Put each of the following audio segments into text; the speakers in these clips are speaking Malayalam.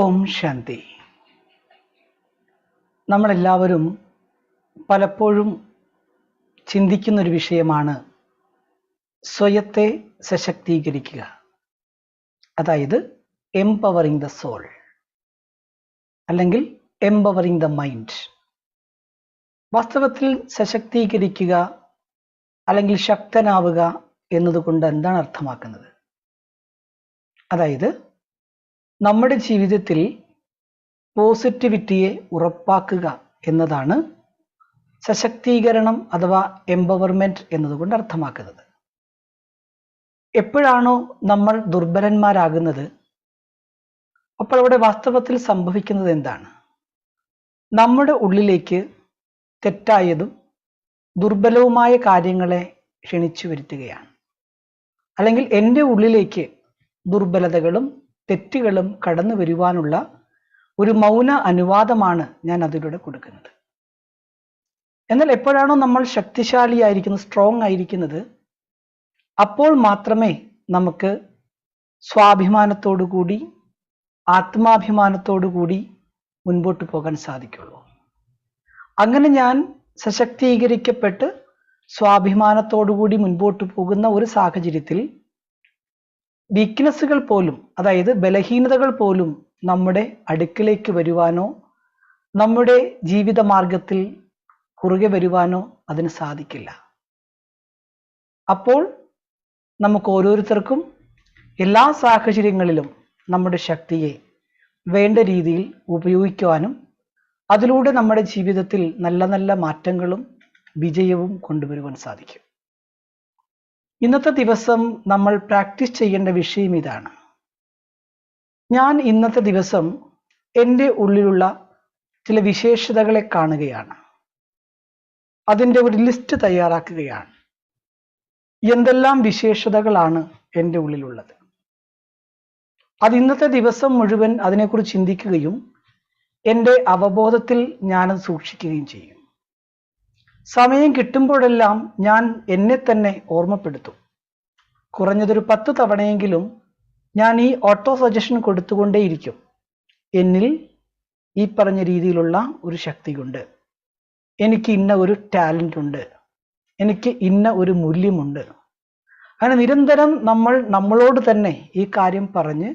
ഓം ശാന്തി. നമ്മളെല്ലാവരും പലപ്പോഴും ചിന്തിക്കുന്നൊരു വിഷയമാണ് സ്വയത്തെ സശക്തീകരിക്കുക, അതായത് എംപവറിങ് ദ സോൾ അല്ലെങ്കിൽ എംപവറിങ് ദ മൈൻഡ്. വാസ്തവത്തിൽ സശക്തീകരിക്കുക അല്ലെങ്കിൽ ശക്തനാവുക എന്നതുകൊണ്ട് എന്താണ് അർത്ഥമാക്കുന്നത്? അതായത് നമ്മുടെ ജീവിതത്തിൽ പോസിറ്റിവിറ്റിയെ ഉറപ്പാക്കുക എന്നതാണ് സശക്തീകരണം അഥവാ എംപവർമെന്റ് എന്നതുകൊണ്ട് അർത്ഥമാക്കുന്നത്. എപ്പോഴാണോ നമ്മൾ ദുർബലന്മാരാകുന്നത്, അപ്പോൾ അവിടെ വാസ്തവത്തിൽ സംഭവിക്കുന്നത് എന്താണ്? നമ്മുടെ ഉള്ളിലേക്ക് തെറ്റായതും ദുർബലവുമായ കാര്യങ്ങളെ ക്ഷണിച്ചു വരുത്തുകയാണ്. അല്ലെങ്കിൽ എൻ്റെ ഉള്ളിലേക്ക് ദുർബലതകളും തെറ്റുകളും കടന്നു വരുവാനുള്ള ഒരു മൗന അനുവാദമാണ് ഞാൻ അതിലൂടെ കൊടുക്കുന്നത്. എന്നാൽ എപ്പോഴാണോ നമ്മൾ ശക്തിശാലിയായിരിക്കുന്നത്, സ്ട്രോങ് ആയിരിക്കുന്നത്, അപ്പോൾ മാത്രമേ നമുക്ക് സ്വാഭിമാനത്തോടു കൂടി ആത്മാഭിമാനത്തോടു കൂടി മുൻപോട്ട് പോകാൻ സാധിക്കുള്ളൂ. അങ്ങനെ ഞാൻ സശക്തീകരിക്കപ്പെട്ട് സ്വാഭിമാനത്തോടു കൂടി മുൻപോട്ട് പോകുന്ന ഒരു സാഹചര്യത്തിൽ വീക്ക്നെസ്സുകൾ പോലും, അതായത് ബലഹീനതകൾ പോലും നമ്മുടെ അടുക്കിലേക്ക് വരുവാനോ നമ്മുടെ ജീവിത മാർഗത്തിൽ കുറുകെ വരുവാനോ അതിന് സാധിക്കില്ല. അപ്പോൾ നമുക്ക് ഓരോരുത്തർക്കും എല്ലാ സാഹചര്യങ്ങളിലും നമ്മുടെ ശക്തിയെ വേണ്ട രീതിയിൽ ഉപയോഗിക്കുവാനും അതിലൂടെ നമ്മുടെ ജീവിതത്തിൽ നല്ല നല്ല മാറ്റങ്ങളും വിജയവും കൊണ്ടുവരുവാൻ സാധിക്കും. ഇന്നത്തെ ദിവസം നമ്മൾ പ്രാക്ടീസ് ചെയ്യേണ്ട വിഷയം ഇതാണ്. ഞാൻ ഇന്നത്തെ ദിവസം എൻ്റെ ഉള്ളിലുള്ള ചില വിശേഷതകളെ കാണുകയാണ്. അതിൻ്റെ ഒരു ലിസ്റ്റ് തയ്യാറാക്കുകയാണ്. എന്തെല്ലാം വിശേഷതകളാണ് എൻ്റെ ഉള്ളിലുള്ളത്, അത് ഇന്നത്തെ ദിവസം മുഴുവൻ അതിനെക്കുറിച്ച് ചിന്തിക്കുകയും എൻ്റെ അവബോധത്തിൽ ഞാനത് സൂക്ഷിക്കുകയും ചെയ്യും. സമയം കിട്ടുമ്പോഴെല്ലാം ഞാൻ എന്നെ തന്നെ ഓർമ്മപ്പെടുത്തും. കുറഞ്ഞതൊരു 10 തവണയെങ്കിലും ഞാൻ ഈ ഓട്ടോ സജഷൻ കൊടുത്തുകൊണ്ടേയിരിക്കും. എന്നിൽ ഈ പറഞ്ഞ രീതിയിലുള്ള ഒരു ശക്തിയുണ്ട്, എനിക്ക് ഇന്ന ഒരു ടാലൻ്റ് ഉണ്ട്, എനിക്ക് ഇന്ന ഒരു മൂല്യമുണ്ട്. അങ്ങനെ നിരന്തരം നമ്മൾ നമ്മളോട് തന്നെ ഈ കാര്യം പറഞ്ഞ്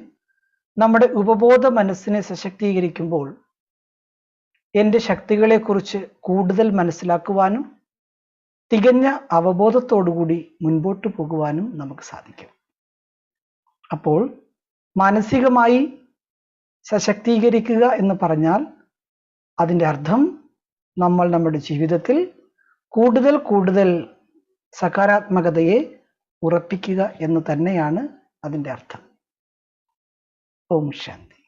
നമ്മുടെ ഉപബോധ മനസ്സിനെ സശക്തീകരിക്കുമ്പോൾ എൻ്റെ ശക്തികളെക്കുറിച്ച് കൂടുതൽ മനസ്സിലാക്കുവാനും തികഞ്ഞ അവബോധത്തോടുകൂടി മുൻപോട്ട് പോകുവാനും നമുക്ക് സാധിക്കും. അപ്പോൾ മാനസികമായി സശക്തീകരിക്കുക എന്ന് പറഞ്ഞാൽ അതിൻ്റെ അർത്ഥം നമ്മൾ നമ്മുടെ ജീവിതത്തിൽ കൂടുതൽ കൂടുതൽ സകാരാത്മകതയെ ഉറപ്പിക്കുക എന്ന് തന്നെയാണ് അതിൻ്റെ അർത്ഥം. ഓം ശാന്തി.